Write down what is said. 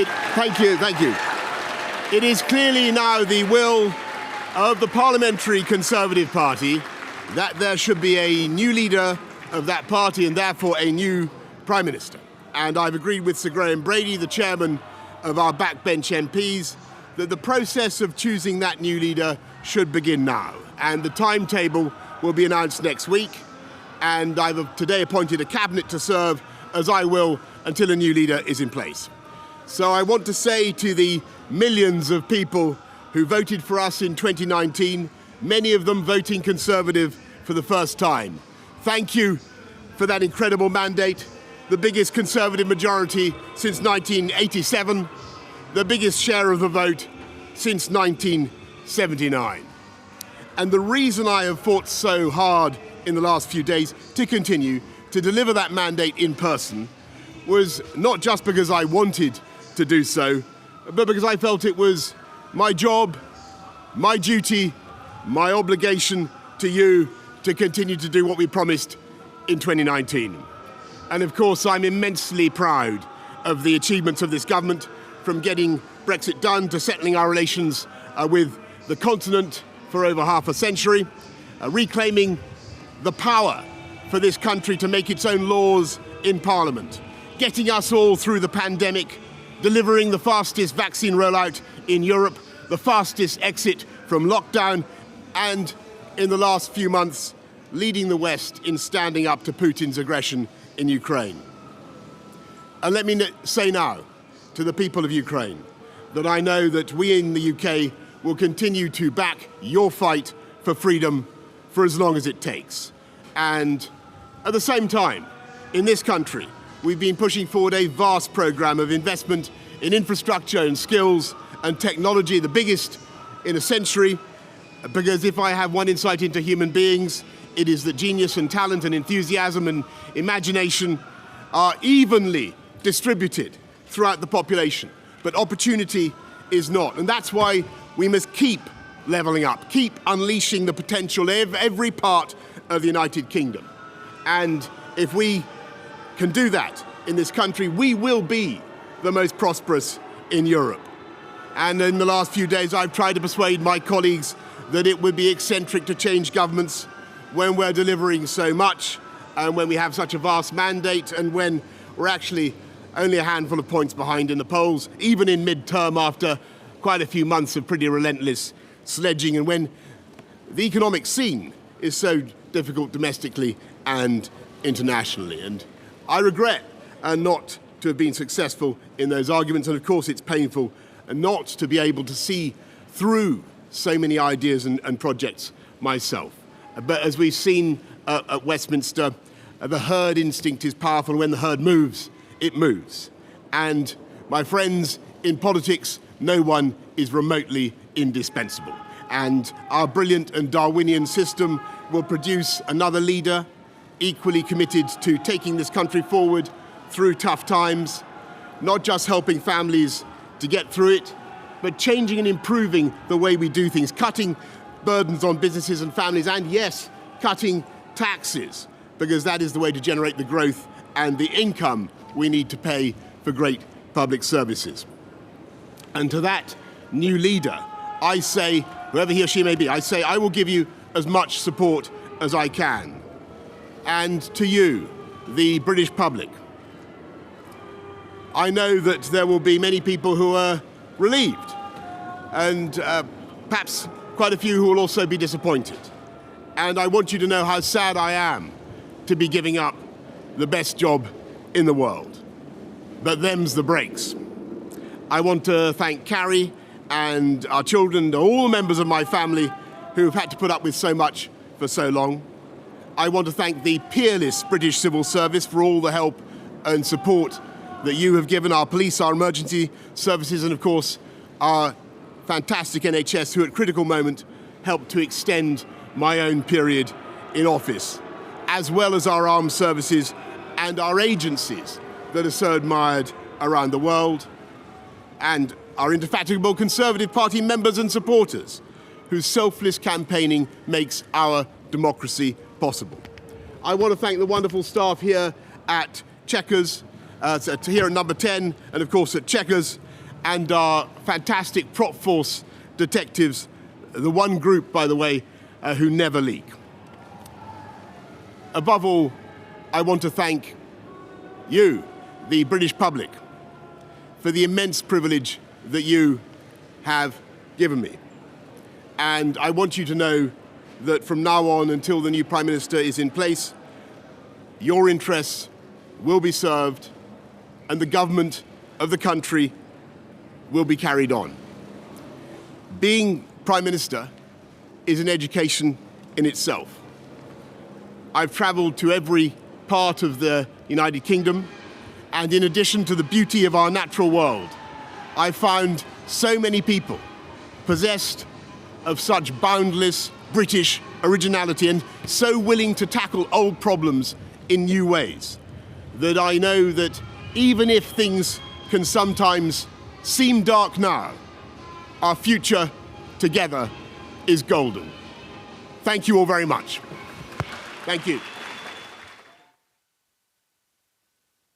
Thank you. It is clearly now the will of the Parliamentary Conservative Party that there should be a new leader of that party and therefore a new Prime Minister. And I've agreed with Sir Graham Brady, the chairman of our backbench MPs, that the process of choosing that new leader should begin now. And the timetable will be announced next week. And I've today appointed a cabinet to serve, as I will, until a new leader is in place. So I want to say to the millions of people who voted for us in 2019, many of them voting Conservative for the first time, thank you for that incredible mandate, the biggest Conservative majority since 1987, the biggest share of the vote since 1979. And the reason I have fought so hard in the last few days to continue to deliver that mandate in person was not just because I wanted to do so, but because I felt it was my job, my duty, my obligation to you to continue to do what we promised in 2019. And of course, I'm immensely proud of the achievements of this government, from getting Brexit done to settling our relations with the continent for over half a century, reclaiming the power for this country to make its own laws in Parliament, getting us all through the pandemic, delivering the fastest vaccine rollout in Europe, the fastest exit from lockdown, and in the last few months, leading the West in standing up to Putin's aggression in Ukraine. And let me say now to the people of Ukraine that I know that we in the UK will continue to back your fight for freedom for as long as it takes. And at the same time, in this country, we've been pushing forward a vast programme of investment in infrastructure and skills and technology, the biggest in a century, because if I have one insight into human beings, it is that genius and talent and enthusiasm and imagination are evenly distributed throughout the population, but opportunity is not. And that's why we must keep levelling up, keep unleashing the potential of every part of the United Kingdom. And if we can do that in this country, we will be the most prosperous in Europe. And in the last few days, I've tried to persuade my colleagues that it would be eccentric to change governments when we're delivering so much and when we have such a vast mandate and when we're actually only a handful of points behind in the polls, even in mid-term after quite a few months of pretty relentless sledging, and when the economic scene is so difficult domestically and internationally. And I regret not to have been successful in those arguments, and of course it's painful not to be able to see through so many ideas and projects myself. But as we've seen at Westminster, the herd instinct is powerful. When the herd moves, it moves. And my friends, in politics, no one is remotely indispensable. And our brilliant and Darwinian system will produce another leader equally committed to taking this country forward through tough times, not just helping families to get through it, but changing and improving the way we do things, cutting burdens on businesses and families, and yes, cutting taxes, because that is the way to generate the growth and the income we need to pay for great public services. And to that new leader, I say, whoever he or she may be, I say I will give you as much support as I can. And to you, the British public, I know that there will be many people who are relieved, and perhaps quite a few who will also be disappointed. And I want you to know how sad I am to be giving up the best job in the world. But them's the breaks. I want to thank Carrie and our children and all the members of my family who have had to put up with so much for so long. I want to thank the peerless British Civil Service for all the help and support that you have given our police, our emergency services, and of course our fantastic NHS, who at critical moment helped to extend my own period in office, as well as our armed services and our agencies that are so admired around the world, and our indefatigable Conservative Party members and supporters, whose selfless campaigning makes our democracy possible. I want to thank the wonderful staff here at Chequers, here at Number 10, and of course at Chequers, and our fantastic prop force detectives, the one group, by the way, who never leak. Above all, I want to thank you, the British public, for the immense privilege that you have given me. And I want you to know that from now on until the new Prime Minister is in place, your interests will be served and the government of the country will be carried on. Being Prime Minister is an education in itself. I've travelled to every part of the United Kingdom, and in addition to the beauty of our natural world, I found so many people possessed of such boundless British originality and so willing to tackle old problems in new ways that I know that even if things can sometimes seem dark now, our future together is golden. Thank you all very much. Thank you.